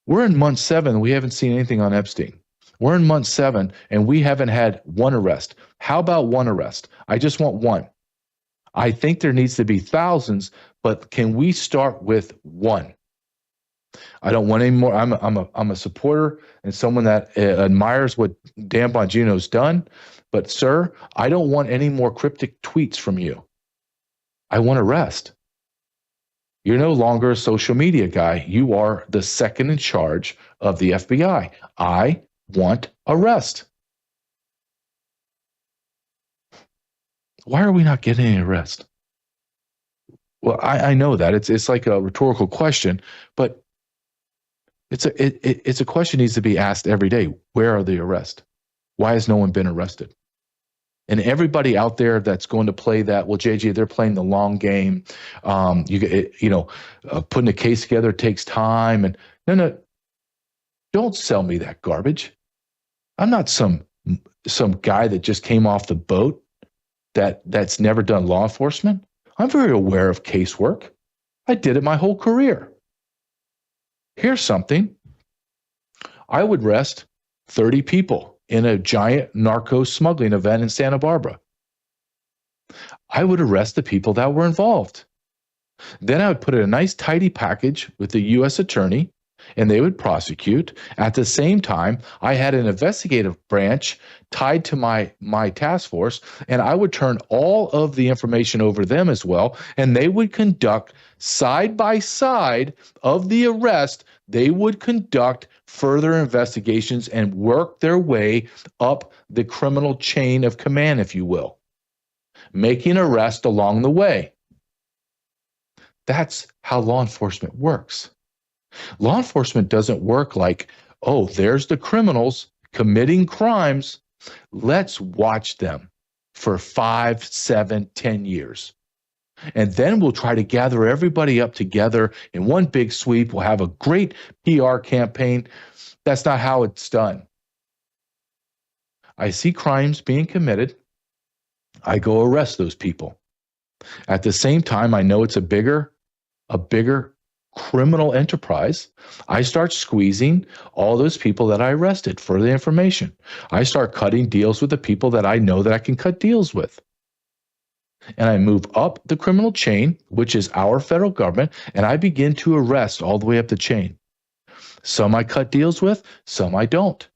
G: We're in month 7. We haven't seen anything on Epstein. We're in month 7, and we haven't had one arrest. How about one arrest? I just want one. I think there needs to be thousands, but can we start with one? I don't want any more. I'm a supporter and someone that admires what Dan Bongino's done, but sir, I don't want any more cryptic tweets from you. I want arrest. You're no longer a social media guy. You are the second in charge of the FBI. I want arrest. Why are we not getting any arrest? Well, I know that it's like a rhetorical question, but it's a question that needs to be asked every day. Where are the arrests? Why has no one been arrested? And everybody out there that's going to play that, well, JJ, they're playing the long game. Putting a case together takes time. And no, don't sell me that garbage. I'm not some guy that just came off the boat that's never done law enforcement. I'm very aware of casework. I did it my whole career. Here's something. I would arrest 30 people in a giant narco smuggling event in Santa Barbara. I would arrest the people that were involved. Then I would put in a nice tidy package with the U.S. attorney, and they would prosecute. At the same time, I had an investigative branch tied to my task force, and I would turn all of the information over to them as well, and they would conduct side by side of the arrest. They would conduct further investigations and work their way up the criminal chain of command, if you will, making arrests along the way. That's how law enforcement works. Law enforcement doesn't work like, oh, there's the criminals committing crimes. Let's watch them for 5, 7, 10 years. And then we'll try to gather everybody up together in one big sweep. We'll have a great PR campaign. That's not how it's done. I see crimes being committed. I go arrest those people. At the same time, I know it's a bigger criminal enterprise. I start squeezing all those people that I arrested for the information. I start cutting deals with the people that I know that I can cut deals with. And I move up the criminal chain, which is our federal government, and I begin to arrest all the way up the chain. Some I cut deals with, some I don't.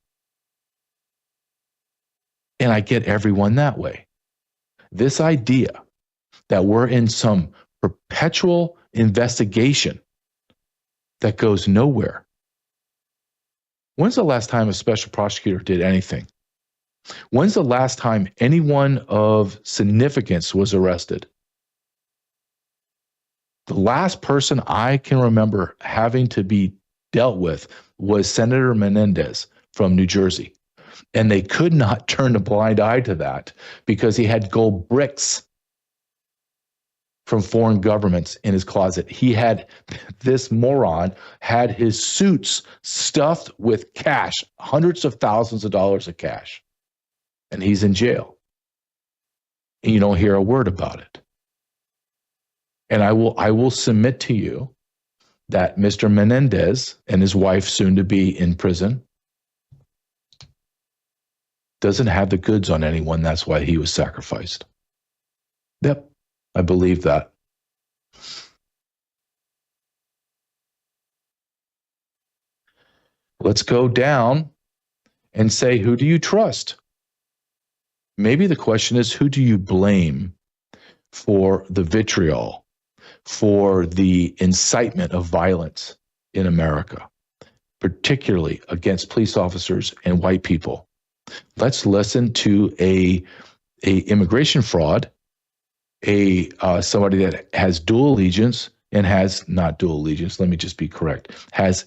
G: And I get everyone that way. This idea that we're in some perpetual investigation that goes nowhere. When's the last time a special prosecutor did anything? When's the last time anyone of significance was arrested? The last person I can remember having to be dealt with was Senator Menendez from New Jersey. And they could not turn a blind eye to that because he had gold bricks from foreign governments in his closet. This moron had his suits stuffed with cash, hundreds of thousands of dollars of cash. And he's in jail. And you don't hear a word about it. And I will submit to you that Mr. Menendez and his wife, soon to be in prison, doesn't have the goods on anyone. That's why he was sacrificed. Yep, I believe that. Let's go down and say, who do you trust? Maybe the question is, who do you blame for the vitriol, for the incitement of violence in America, particularly against police officers and white people? Let's listen to a immigration fraud, somebody that has dual allegiance and has not dual allegiance. Let me just be correct. Has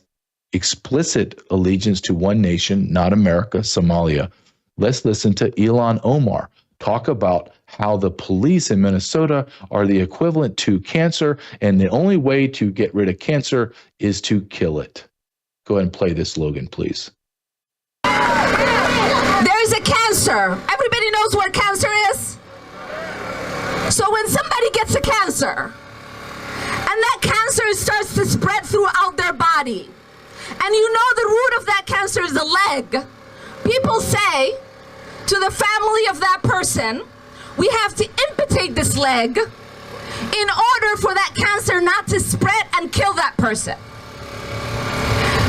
G: explicit allegiance to one nation, not America, Somalia. Let's listen to Ilhan Omar talk about how the police in Minnesota are the equivalent to cancer, and the only way to get rid of cancer is to kill it. Go ahead and play this, Logan, please.
N: There is a cancer. Everybody knows what cancer is? So when somebody gets a cancer, and that cancer starts to spread throughout their body, and you know the root of that cancer is the leg, people say to the family of that person, we have to amputate this leg in order for that cancer not to spread and kill that person.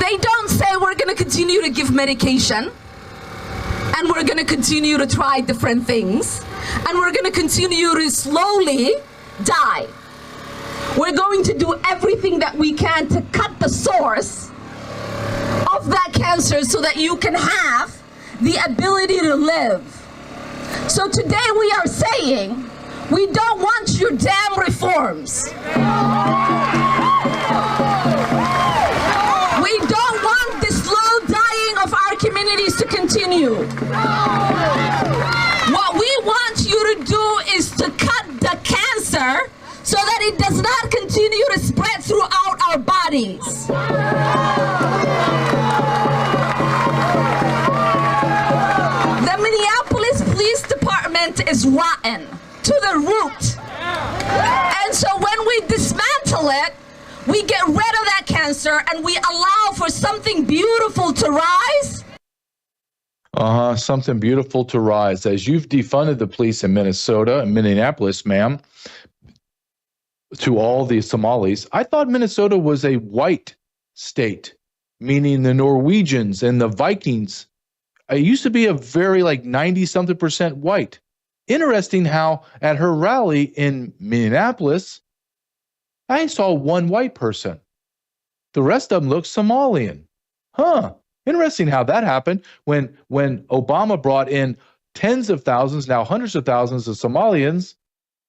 N: They don't say we're going to continue to give medication, and we're going to continue to try different things, and we're going to continue to slowly die. We're going to do everything that we can to cut the source of that cancer so that you can have the ability to live. So today we are saying, we don't want your damn reforms. We don't want the slow dying of our communities to continue. What we want you to do is to cut the cancer so that it does not continue to spread throughout our bodies. The Minneapolis Police Department is rotten to the root. And so when we dismantle it, we get rid of that cancer and we allow for something beautiful to rise.
G: Something beautiful to rise. As you've defunded the police in Minnesota and Minneapolis, ma'am, to all the Somalis, I thought Minnesota was a white state, meaning the Norwegians and the Vikings. It used to be a very 90-something% white. Interesting how at her rally in Minneapolis, I saw one white person. The rest of them looked Somalian. Interesting how that happened when Obama brought in tens of thousands, now hundreds of thousands of Somalians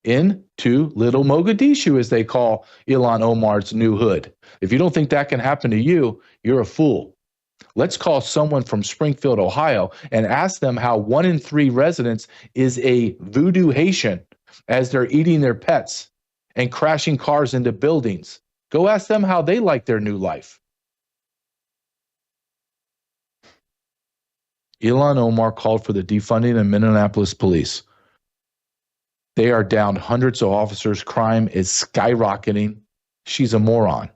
G: into Little Mogadishu, as they call Ilhan Omar's new hood. If you don't think that can happen to you, you're a fool. Let's call someone from Springfield, Ohio, and ask them how 1 in 3 residents is a voodoo Haitian as they're eating their pets and crashing cars into buildings. Go ask them how they like their new life. Ilhan Omar called for the defunding of Minneapolis police. They are down hundreds of officers. Crime is skyrocketing. She's a moron.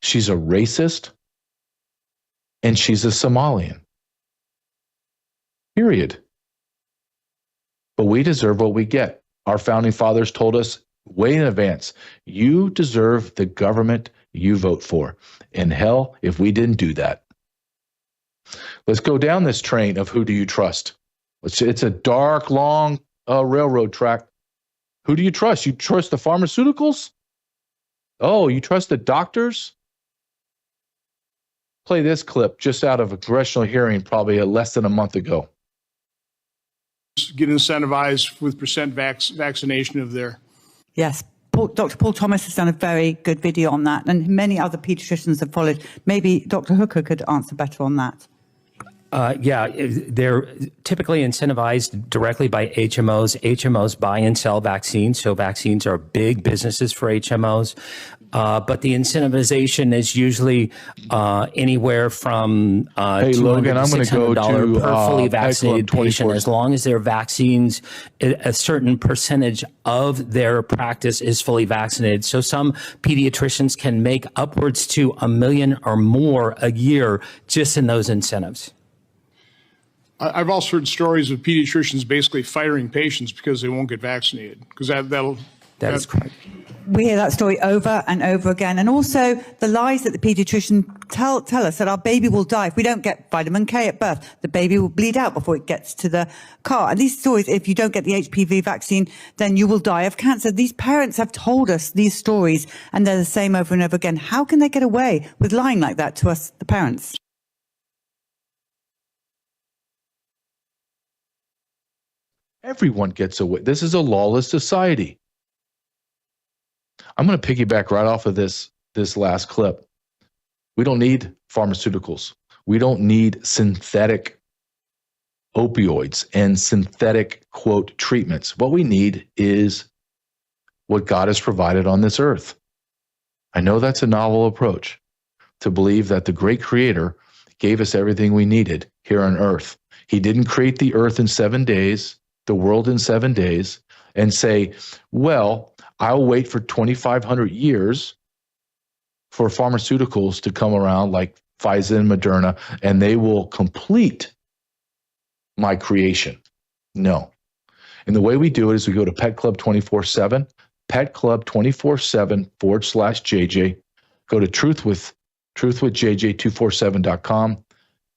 G: She's a racist. And she's a Somalian. Period. But we deserve what we get. Our founding fathers told us way in advance, you deserve the government you vote for. And hell, if we didn't do that. Let's go down this train of who do you trust? It's a dark, long railroad track. Who do you trust? You trust the pharmaceuticals? Oh, you trust the doctors? Play this clip just out of a congressional hearing probably less than a month ago.
O: Get incentivized with percent vaccination of their...
P: Yes, Dr. Paul Thomas has done a very good video on that, and many other pediatricians have followed. Maybe Dr. Hooker could answer better on that.
Q: Yeah, they're typically incentivized directly by HMOs. HMOs buy and sell vaccines, so vaccines are big businesses for HMOs. but the incentivization is usually anywhere from
G: Hey,
Q: $200
G: Logan,
Q: to
G: I'm going to go
Q: $600
G: to
Q: per fully
G: Pet Club
Q: vaccinated patient,
G: 24.
Q: as long as their vaccines, a certain percentage of their practice is fully vaccinated. So some pediatricians can make upwards to $1 million or more a year just in those incentives.
O: I've also heard stories of pediatricians basically firing patients because they won't get vaccinated, because
Q: That is correct.
P: We hear that story over and over again. And also the lies that the pediatrician tell us that our baby will die if we don't get vitamin K at birth. The baby will bleed out before it gets to the car. And these stories, if you don't get the HPV vaccine, then you will die of cancer. These parents have told us these stories, and they're the same over and over again. How can they get away with lying like that to us, the parents?
G: Everyone gets away. This is a lawless society. I'm going to piggyback right off of this last clip. We don't need pharmaceuticals. We don't need synthetic opioids and synthetic, quote, treatments. What we need is what God has provided on this earth. I know that's a novel approach, to believe that the great creator gave us everything we needed here on earth. He didn't create the earth in 7 days, the world in 7 days, and say, well, I'll wait for 2,500 years for pharmaceuticals to come around like Pfizer and Moderna, and they will complete my creation. No. And the way we do it is we go to Pet Club 24/7, Pet Club 24/7/JJ. Go to truthwithjj247.com,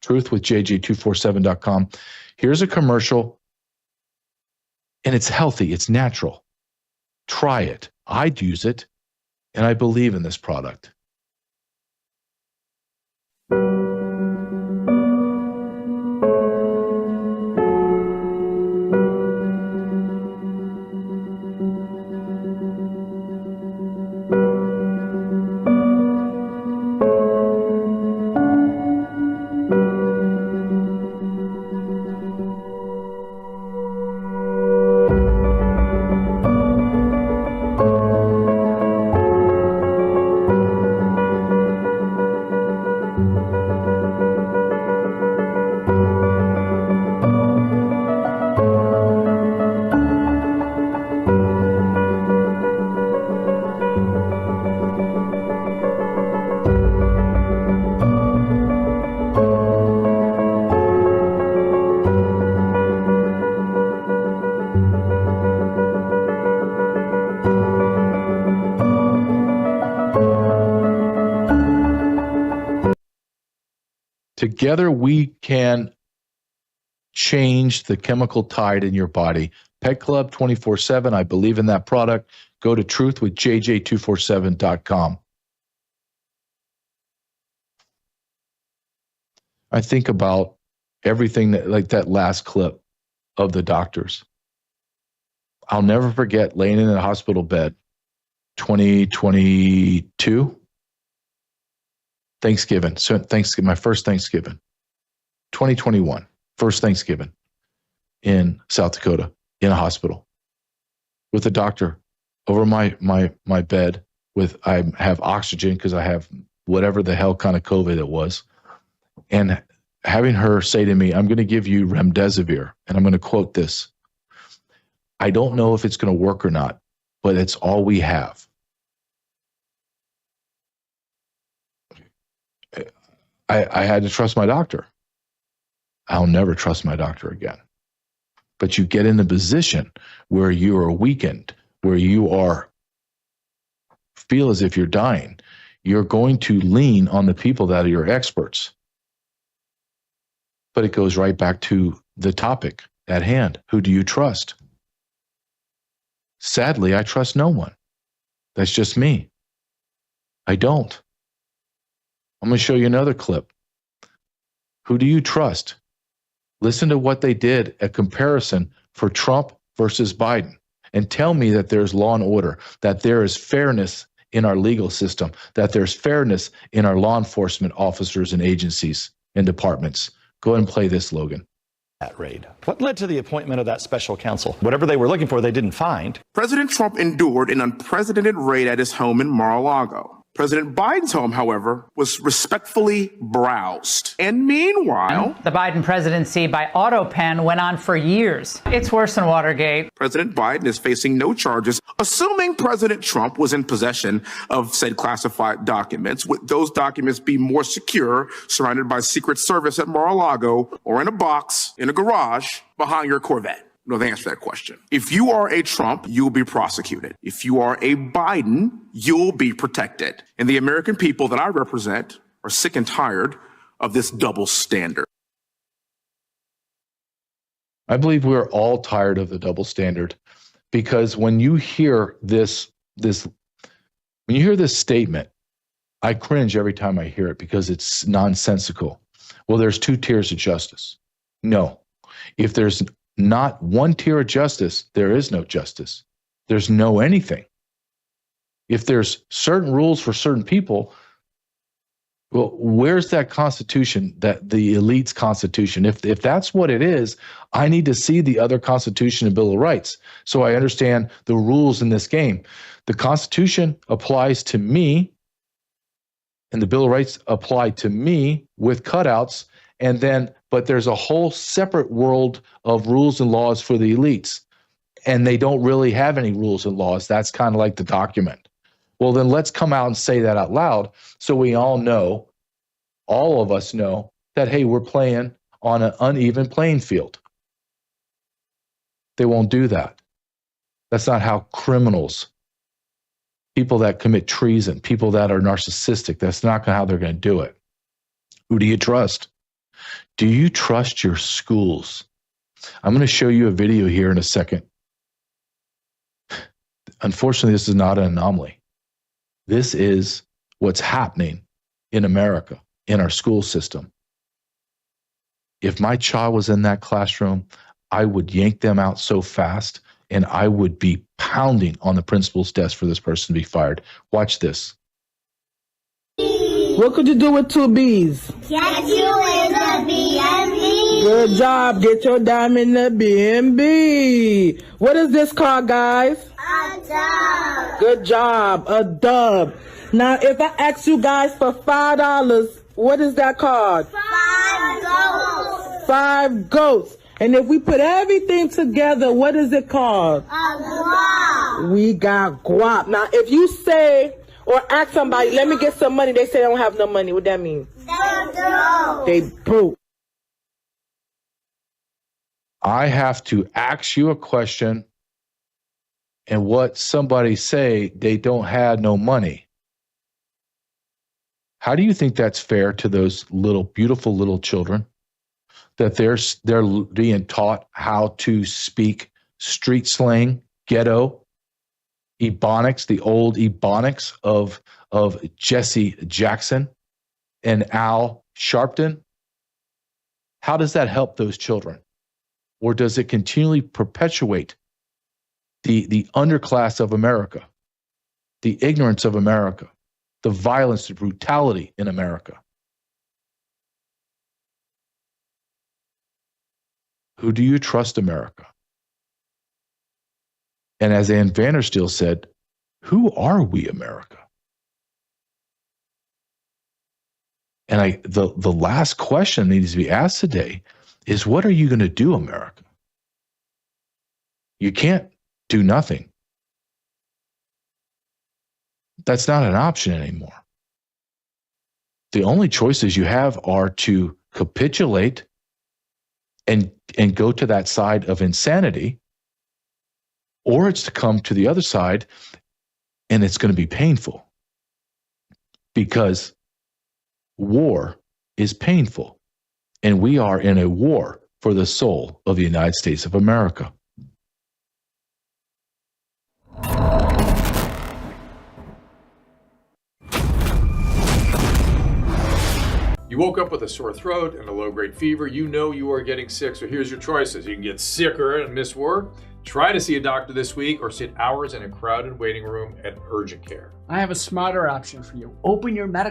G: truthwithjj247.com. Here's a commercial, and it's healthy. It's natural. Try it. I'd use it, and I believe in this product. Together we can change the chemical tide in your body. Pet Club 24/7, I believe in that product. Go to truthwithjj247.com. I think about everything that, like that last clip of the doctors. I'll never forget laying in a hospital bed, 2022. Thanksgiving, my first Thanksgiving, 2021, first Thanksgiving in South Dakota in a hospital with a doctor over my bed I have oxygen because I have whatever the hell kind of COVID it was. And having her say to me, I'm going to give you remdesivir. And I'm going to quote this. I don't know if it's going to work or not, but it's all we have. I had to trust my doctor. I'll never trust my doctor again. But you get in a position where you are weakened, where you feel as if you're dying. You're going to lean on the people that are your experts. But it goes right back to the topic at hand. Who do you trust? Sadly, I trust no one. That's just me. I don't. I'm going to show you another clip. Who do you trust? Listen to what they did, a comparison for Trump versus Biden, and tell me that there's law and order, that there is fairness in our legal system, that there's fairness in our law enforcement officers and agencies and departments. Go ahead and play this, Logan.
R: that raid? What led to the appointment of that special counsel? Whatever they were looking for, they didn't find.
S: President Trump endured an unprecedented raid at his home in Mar-a-Lago. President Biden's home, however, was respectfully browsed. And meanwhile,
T: the Biden presidency by auto pen went on for years. It's worse than Watergate.
S: President Biden is facing no charges, assuming President Trump was in possession of said classified documents. Would those documents be more secure, surrounded by Secret Service at Mar-a-Lago, or in a box in a garage behind your Corvette? No, the answer to that question. If you are a Trump, you'll be prosecuted. If you are a Biden, you'll be protected. And the American people that I represent are sick and tired of this double standard.
G: I believe we're all tired of the double standard, because when you hear this statement, I cringe every time I hear it because it's nonsensical. Well, there's two tiers of justice. No. If there's not one tier of justice, there is no justice. There's no anything. If there's certain rules for certain people, well, where's that constitution, that the elite's constitution? If that's what it is, I need to see the other Constitution and Bill of Rights so I understand the rules in this game. The Constitution applies to me, and the Bill of Rights apply to me with cutouts, but there's a whole separate world of rules and laws for the elites, and they don't really have any rules and laws. That's kind of like the document. Well, then let's come out and say that out loud so we all know, all of us know, that, hey, we're playing on an uneven playing field. They won't do that. That's not how criminals, people that commit treason, people that are narcissistic, that's not how they're going to do it. Who do you trust? Do you trust your schools? I'm going to show you a video here in a second. Unfortunately, this is not an anomaly. This is what's happening in America, in our school system. If my child was in that classroom, I would yank them out so fast, and I would be pounding on the principal's desk for this person to be fired. Watch this.
U: What could you do with two B's?
V: Get you in the B&B.
U: Good job. Get your dime in the B&B. What is this called, guys?
V: A dub.
U: Good job. A dub. Now, if I ask you guys for $5, what is that called?
V: 5 goats.
U: 5 goats. And if we put everything together, what is it called?
V: A guap.
U: We got guap. Now, if you say or ask somebody, let me get some money, they say they don't have no money, what that mean? They broke.
G: I have to ask you a question, and what somebody say, they don't have no money. How do you think that's fair to those little, beautiful little children, that they're being taught how to speak street slang, ghetto, Ebonics, the old Ebonics of Jesse Jackson and Al Sharpton? How does that help those children? Or does it continually perpetuate the underclass of America, the ignorance of America, the violence, the brutality in America? Who do you trust, America? And as Ann Vandersteel said, who are we, America? And the last question that needs to be asked today is, what are you going to do, America? You can't do nothing. That's not an option anymore. The only choices you have are to capitulate and go to that side of insanity, or it's to come to the other side, and it's going to be painful, because war is painful, and we are in a war for the soul of the United States of America.
W: You woke up with a sore throat and a low-grade fever. You know you are getting sick, so here's your choices. You can get sicker and miss work, try to see a doctor this week, or sit hours in a crowded waiting room at urgent care.
X: I have a smarter option for you. Open your medical